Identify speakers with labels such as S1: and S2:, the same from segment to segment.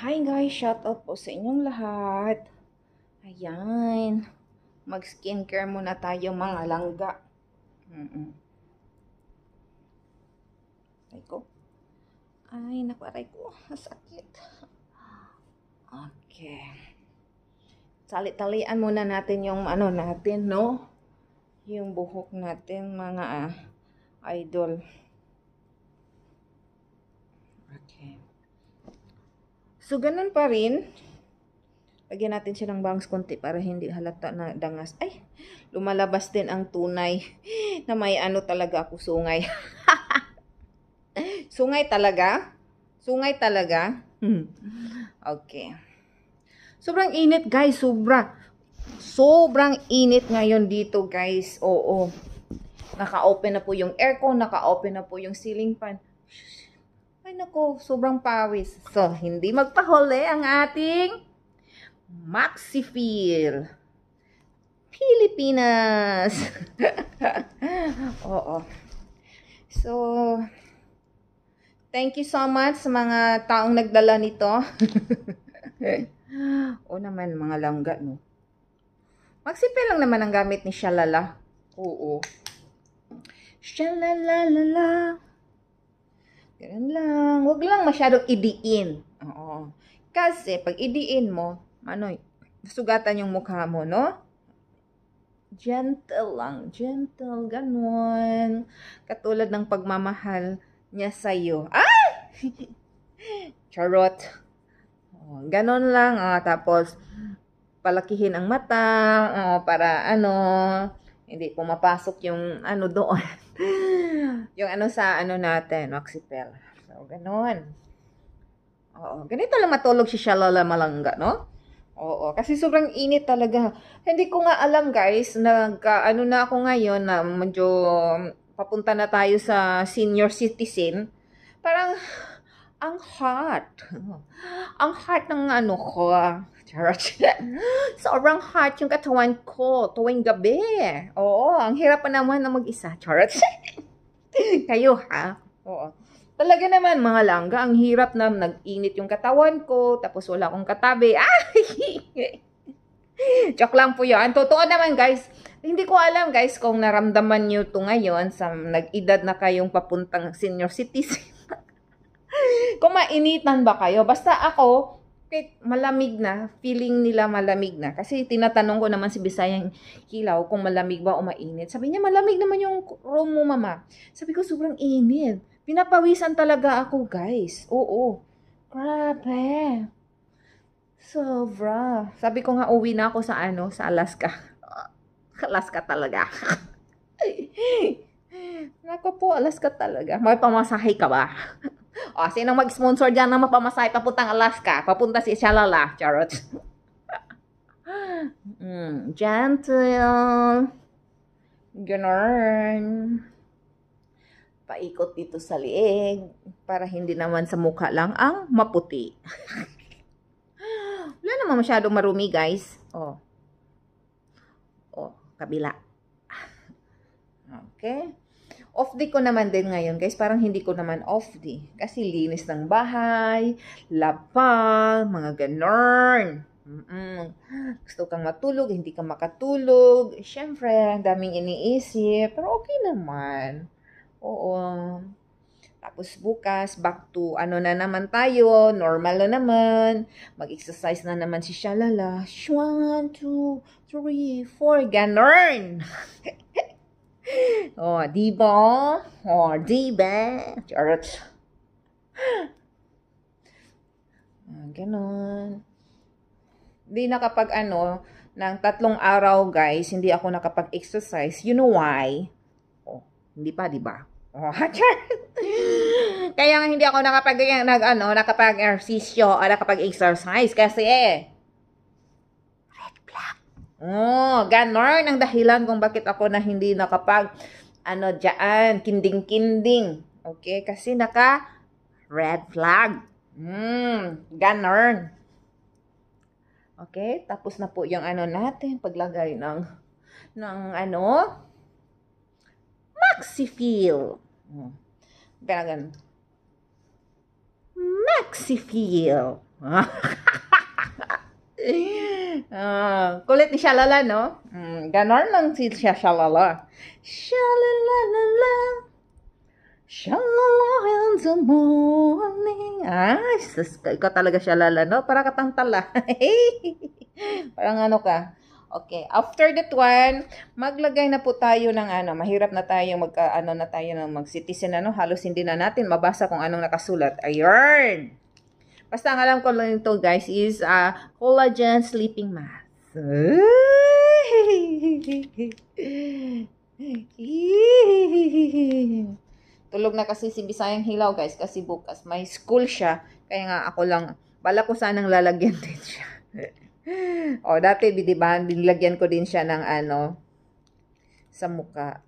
S1: Hi guys, shout out po sa inyong lahat. Ayan. Mag-skincare muna tayo mga langga. Aray ko. Ay, naku, aray ko. Masakit. Okay. Tali-talian muna natin yung ano natin, no? Yung buhok natin, mga idol. Okay. So, ganun pa rin. Lagyan natin siya ng bangs konti para hindi halata na dangas. Ay, lumalabas din ang tunay na may ano talaga ako, sungay. Sungay talaga? Sungay talaga? Okay. Sobrang init guys, sobrang init ngayon dito guys. Oo. Naka-open na po yung aircon, naka-open na po yung ceiling fan. Ay nako, sobrang pawis. So, hindi magpahuli ang ating Maxifil Pilipinas. Oo. So, thank you so much sa mga taong nagdala nito. O naman, mga langga, no? Maxifil lang naman ang gamit ni Shalala. Oo. Shalalalala. Ganun lang. Huwag lang masyadong idiin. Oo. Kasi, pag idiin mo, ano, sugatan yung mukha mo, no? Gentle lang. Gentle. Ganun. Katulad ng pagmamahal niya sa'yo. Ay! Charot. Ganon lang. Tapos, palakihin ang mata. Para, ano, hindi pumapasok yung, ano, doon. yung, ano, sa, ano natin, Maxipel. So, ganon. Oo. Ganito lang matulog si Shalala Malanga, no? Oo. Kasi sobrang init talaga. Hindi ko nga alam, guys, ano na ako ngayon na medyo papunta na tayo sa senior citizen. Parang, ang hot. Ang hot ng ano ko. Charot. Sobrang hot yung katawan ko tuwing gabi. Oo, ang hirap pa naman na mag-isa. Charot. Kayo ha? Oo. Talaga naman mga langga, ang hirap na nag-init yung katawan ko, tapos wala akong katabi. Joke lang po yun. Totoo naman guys, hindi ko alam guys kung naramdaman nyo to ngayon sa nag-edad na kayong papuntang senior citizen. Kung mainitan ba kayo? Basta ako, kahit malamig na, feeling nila malamig na. Kasi tinatanong ko naman si Bisayang Hilaw kung malamig ba o mainit. Sabi niya, malamig naman yung room mo, mama. Sabi ko, sobrang init. Pinapawisan talaga ako, guys. Oo. Grabe. Sobra. Sabi ko nga, uwi na ako sa ano, sa Alaska. Alaska talaga. Nako po, Alaska talaga. May pamasahe ka ba? O, sinong mag-sponsor dyan na mapamasahe papuntang Alaska? Papunta si Shalala. Charot. Gentle. Ganun. Paikot dito sa liig. Para hindi naman sa mukha lang ang maputi. Wala naman masyadong marumi, guys. O, kabila. Okay. Off day ko naman din ngayon, guys. Parang hindi ko naman off day. Kasi linis ng bahay, lapang, mga ganon. Gusto kang matulog, hindi ka makatulog. Siyempre, ang daming iniisip. Pero okay naman. Oo. Tapos bukas, back to ano na naman tayo. Normal na naman. Mag-exercise na naman si Shalala. 1, 2, 3, 4. Ganon. Oh, diba? Oh, diba? Charot. Ganon. Hindi nakapag ano, ng 3 araw guys, hindi ako nakapag-exercise. You know why? Oh, hindi pa, diba? Oh, kaya nga hindi ako nakapag-exercisyo o nakapag-exercise kasi red flag. Oh, ganon ang dahilan kung bakit ako na hindi nakapag diyan, kinding-kinding. Okay, kasi naka red flag. Ganon. Okay, tapos na po yung ano natin, paglagay ng Maxifil. Ganun. Maxi feel. Kulit ni Shalala, no? Ganon lang si Shalala. Shalalala. Shalala in the morning. Sus, ikaw talaga Shalala, no? Para katang tala. Parang ano ka. Okay, after that one, maglagay na po tayo ng mahirap na tayo mag-citizen, halos hindi na natin mabasa kung anong nakasulat. Ayun! Basta ang alam ko lang ito, guys, is collagen sleeping mask. Tulog na kasi si Bisayang Hilaw, guys, kasi bukas may school siya. Kaya nga ako lang, bala ko sanang lalagyan din siya. Dati, diba, nilagyan ko din siya ng sa muka.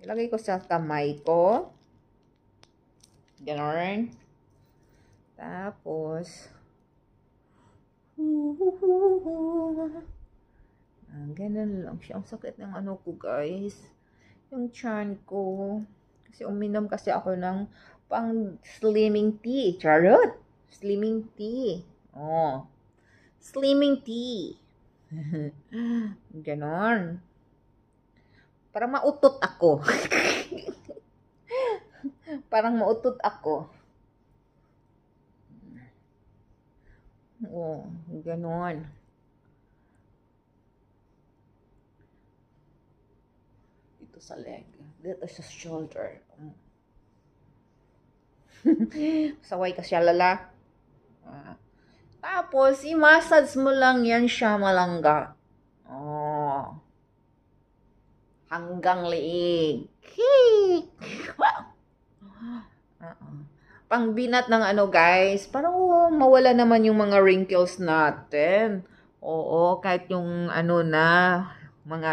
S1: Ilagay ko sa kamay ko. Ganon. Tapos, ganun lang siya. Ang sakit ng ko, guys. Yung chan ko. Kasi uminom kasi ako ng pang slimming tea. Charot! Slimming tea. Slimming tea. Ganon. Para mautot ako. Parang mautot ako. Ganon. Dito sa leg. Dito sa shoulder. Saway ka siya, lala. Tapos, i-massage mo lang yan siya malangga. Hanggang liig. Pangbinat ng guys, parang mawala naman yung mga wrinkles natin. Kahit yung mga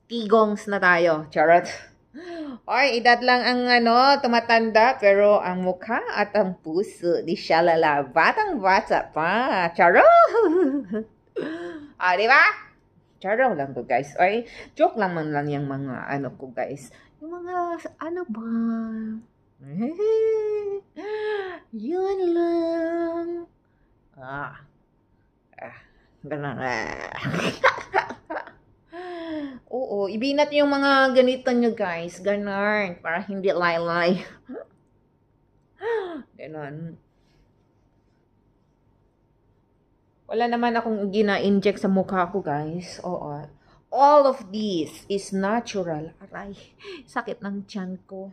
S1: tigongs na tayo. Charot. Edad lang ang tumatanda, pero ang mukha at ang puso di Shalala, batang-bata pa. Charot! Diba? Charot lang to, guys. Joke lang man lang yung mga ko, guys. Yung mga, ba? Yun lang. Ganun. Ibinat yung mga ganito nyo, guys. Ganun. Para hindi lay-lay. Ganun. Wala naman akong gina-inject sa mukha ko, guys. All of this is natural. Aray, sakit ng tiyan ko.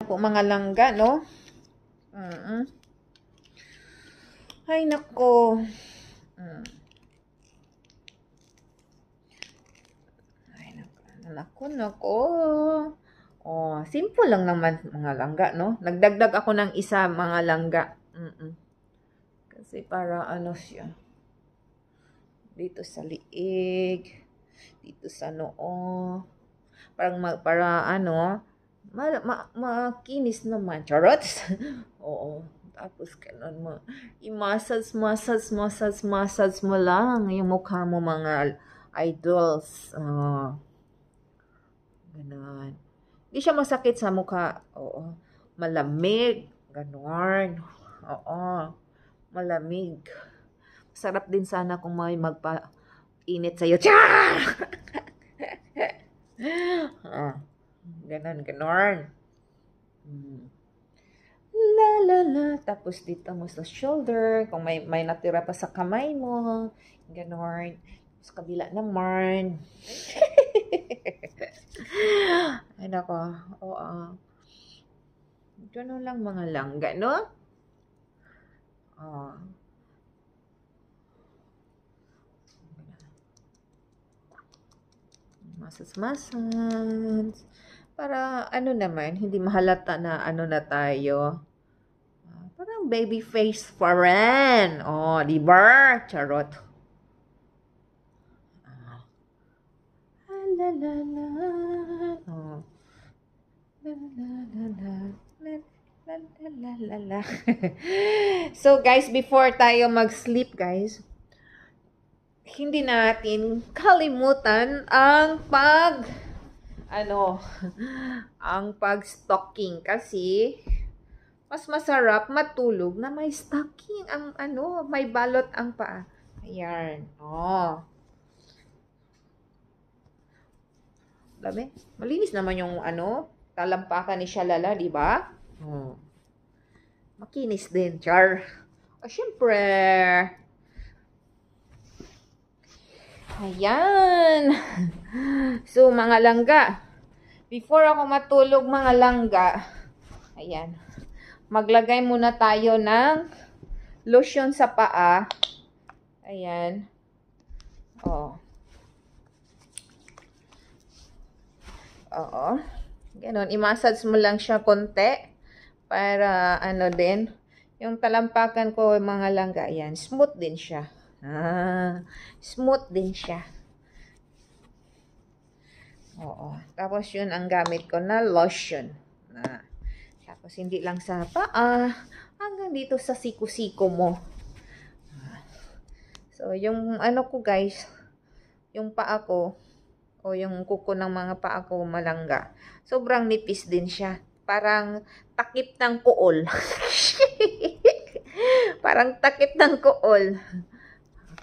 S1: Po, mga langga, no? Ay, nako. Nako. Simple lang naman mga langga, no? Nagdagdag ako ng isa mga langga. Kasi para siya. Dito sa liig, dito sa noo. Para makinis naman. Charot. Tapos ganun mo. I-massage mo lang yung mukha mo, mga idols. Ganun. Hindi siya masakit sa mukha. Malamig. Ganun. Malamig. Sarap din sana kung may magpa-init sa'yo. Ganon. La. Tapos dito mo sa shoulder. Kung may natira pa sa kamay mo. Ganon. Sa kabila naman. Ay, nako. Ganon lang mga langga, no? Massage. Para naman, hindi mahalata na na tayo. Parang baby face pa rin. Diba? Charot. So guys, before tayo mag-sleep, guys, hindi natin kalimutan ang ano, ang pag-stocking kasi mas masarap matulog na may stocking ang ano, may balot ang paa. Ayan. Oh. Dami. Malinis naman yung ano, talampakan ni Shalala, di ba? Oh. Makinis din, char. O, syempre. Ayan. So, mga langga. Before ako matulog, mga langga. Ayan. Maglagay muna tayo ng lotion sa paa. Ayan. Oh. Oo. Ganon. I-massage mo lang siya konti. Para ano din. Yung talampakan ko, mga langga. Ayan. Smooth din siya. Smooth din siya. Oo. Tapos yun ang gamit ko na lotion. Tapos hindi lang sa paa, hanggang dito sa siku-siko mo. So yung ano ko guys, yung paa ko, o yung kuko ng mga paa ko malangga, sobrang nipis din siya. Parang takip ng kuol. Parang takip ng kuol.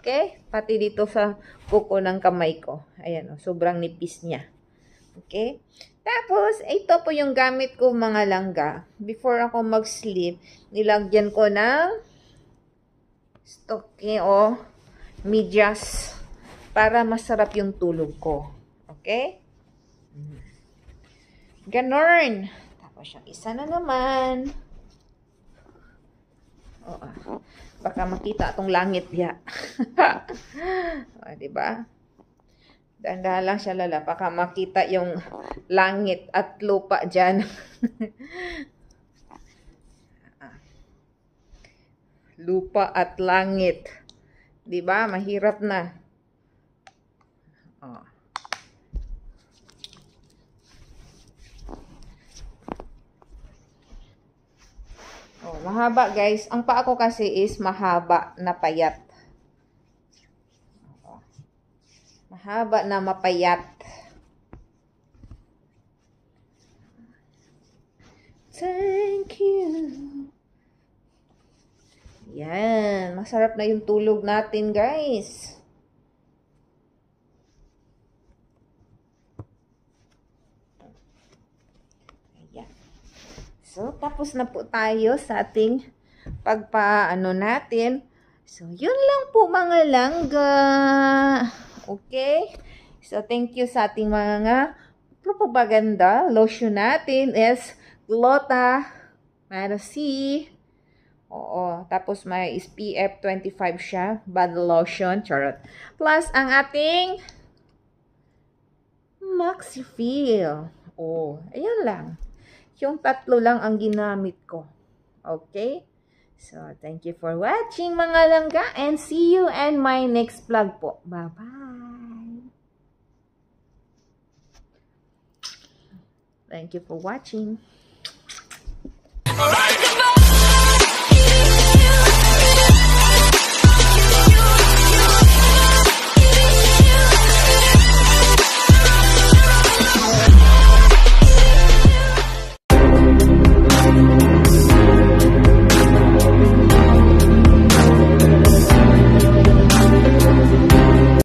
S1: Okay? Pati dito sa kuko ng kamay ko. Ayan o, sobrang nipis niya. Okay? Tapos, ito po yung gamit ko mga langga. Before ako mag-sleep, nilagyan ko ng stocking o medyas para masarap yung tulog ko. Okay? Ganon. Tapos yung isa na naman. Baka makita itong langit ya. Diba? Dahan-dahan lang siya lala. Baka makita yung langit at lupa dyan. Lupa at langit. Diba? Mahirap na. Mahaba guys. Ang paa ko kasi is mahaba na payat. Mahaba na mapayat. Thank you. Yan. Masarap na yung tulog natin, guys. Ayan. So, tapos na po tayo sa ating pagpaano natin. So, yun lang po mga langga. Okay? So, thank you sa ating mga propaganda. Lotion natin is Glota Maracy. Oo. Tapos may SPF 25 siya. Body lotion. Charot. Plus, ang ating Maxifil. Oh, ayan lang. Yung tatlo lang ang ginamit ko. Okay? So, thank you for watching mga langga. And see you in my next vlog po. Bye-bye. Thank you for watching.